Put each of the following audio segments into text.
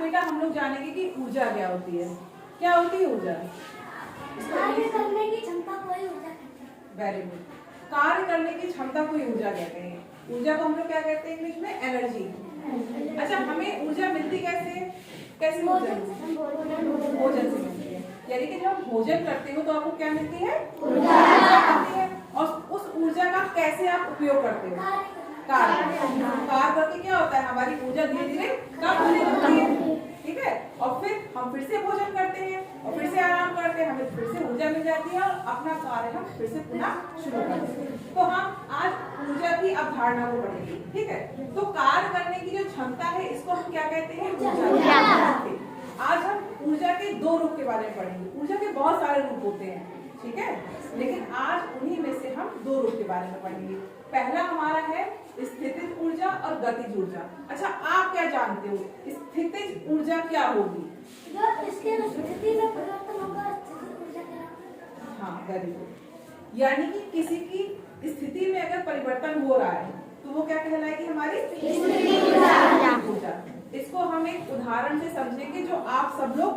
बेटा हम लोग जानेंगे कि ऊर्जा क्या होती है। क्या होती है ऊर्जा? कार्य करने की क्षमता को ही ऊर्जा कहते हैं। Very good. कार्य करने की क्षमता को ही ऊर्जा कहते हैं। ऊर्जा को हम लोग क्या कहते हैं इंग्लिश में? एनर्जी। अच्छा, हमें ऊर्जा मिलती कैसे? कैसे ऊर्जा? भोजन से मिलती है। यानी कि जब आप भोजन करते हो तो आपको क्या मिलती है? ऊर्जा मिलती है। और उस ऊर्जा का कैसे आप उपयोग करते हो? कार्य करके क्या होता है, हमारी ऊर्जा धीरे धीरे कम होने लगती है। ठीक है, और फिर से भोजन करते हैं और फिर से आराम करते हैं, हमें फिर से ऊर्जा मिल जाती है और अपना कार्य हम फिर से पुनः शुरू करते हैं। तो हम आज ऊर्जा की अवधारणा को पढ़ेंगे। ठीक है, तो कार्य करने की जो क्षमता है इसको हम क्या कहते हैं? ऊर्जा। आज हम ऊर्जा के दो रूप के बारे में पढ़ेंगे। ऊर्जा के बहुत सारे रूप होते हैं, ठीक है, लेकिन आज उन्हीं में से हम दो रूप के बारे में पढ़ेंगे। पहला हमारा है स्थितिज ऊर्जा और गतिज ऊर्जा। अच्छा, आप क्या जानते हो स्थितिज ऊर्जा क्या होगी? जो इसके स्थिति में परिवर्तन होगा स्थितिज ऊर्जा कहलाता है। हाँ, वेरी गुड। यानी कि किसी की स्थिति में अगर परिवर्तन हो रहा है तो वो क्या कहलाएगी? हमारी स्थितिज ऊर्जा। इसको हम एक उदाहरण से समझेंगे जो आप सब लोग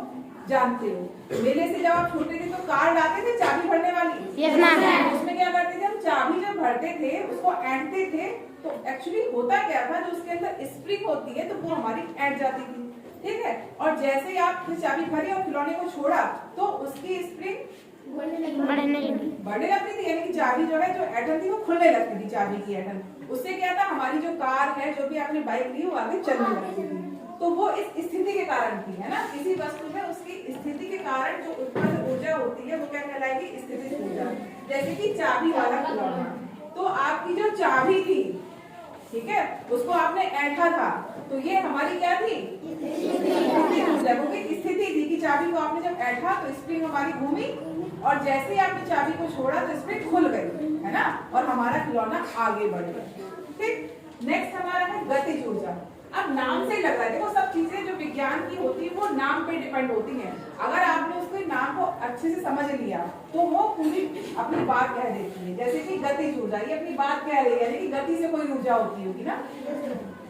जानते हो। मेले से जब आप छोटे थे तो कार्ड आते थे चाबी भरने वाली। Yes ma'am. उसमें क्या करते थे हम? चाबी जब भरते थे उसको ऐंठते थे तो एक्चुअली होता क्या था, जो उसके अंदर स्प्रिंग होती है तो वो हमारी ऐंठ जाती थी। ठीक है, और जैसे ही आप चाबी भरी और खिलौने को छोड़ा तो उसकी स्प्रिंग बढ़ने लगती थी। यानी कि चाबी जो है, जो ऐंठन थी वो खुलने लगती थी, चाबी की ऐंठन। उससे क्या था, हमारी जो कार है, जो भी आपने बाइक ली, वो आगे चलने लगती थी। तो वो इस स्थिति के कारण थी, है ना। किसी वस्तु में उसकी स्थिति के कारण जो उत्पन्न ऊर्जा होती है वो क्या कहलाएगी? स्थितिज ऊर्जा। जैसे कि चाबी वाला खिलौना, तो आपकी जो चाबी थी, ठीक है, उसको आपने ऐंठा था तो ये हमारी क्या थी? स्थितिज ऊर्जा। क्योंकि स्थिति थी कि चाबी को आपने जब ऐंठा तो स्प्रिंग हमारी घूमी और जैसे ही आपने चाबी को छोड़ा तो स्प्रिंग खुल गई, है ना, और हमारा खिलौना आगे बढ़ गया। ठीक, नेक्स्ट हमारा है गतिज ऊर्जा। अब नाम से ही लग रहा है, देखो सब चीजें जो विज्ञान की होती है वो नाम पे डिपेंड होती हैं। अगर आपने उसके नाम को अच्छे से समझ लिया तो वो पूरी अपनी बात कह देती है। जैसे कि गतिज ऊर्जा, ये अपनी बात कह रही है, यानी कि गति से कोई ऊर्जा होती होगी ना।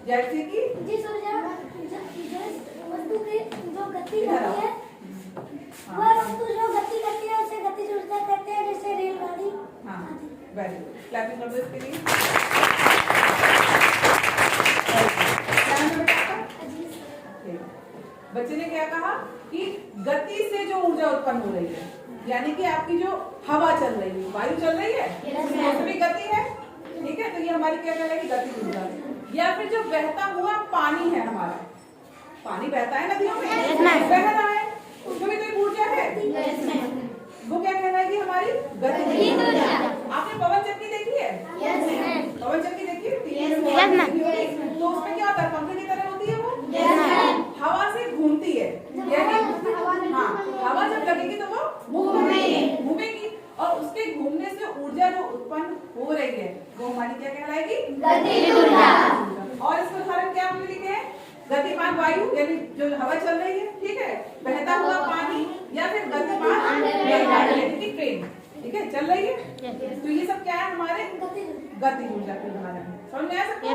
जैसे कि जिस ऊर्जा वस्तु की जो गति करती है, वह वस्तु जो गति करती है उसे गतिज ऊर्जा कहते हैं, जैसे रेलगाड़ी। हाँ, वेरी गुड। क्लैपिंग कर दो इसके लिए। बच्चे ने क्या कहा कि गति से जो ऊर्जा उत्पन्न हो रही है, यानी कि आपकी जो हवा चल रही है, वायु चल रही है, उसमें भी गति है। ठीक है, तो ये हमारी क्या कहलाएगी? गतिज ऊर्जा। या फिर जो बहता हुआ पानी है, हमारा पानी बहता है नदियों में, बह रहा है, उसमें भी तो एक ऊर्जा है, वो क्या कहलाएगी? हमारी गतिज ऊर्जा। आपने पवन चक्की देखी है? पवन चक्की देखी है? तो उसमें क्या होता है? पंखे की तरह होती है वो, हवा से घूमती है। यानी हाँ, हवा जब लगेगी तो वो घूमेगी और उसके घूमने से ऊर्जा जो उत्पन्न हो रही है वो हमारी क्या कहलाएगी? गतिज ऊर्जा। और इसका उदाहरण क्या हमने लिखे हैं? गतिमान वायु, यानी जो हवा चल रही है, ठीक है, बहता हुआ पानी, या फिर गतिमान रेलगाड़ी यानी कि ट्रेन, ठीक है, चल रही है। तो ये सब क्या है? हमारे गतिज ऊर्जा के उदाहरण है। समझ में आया सबको?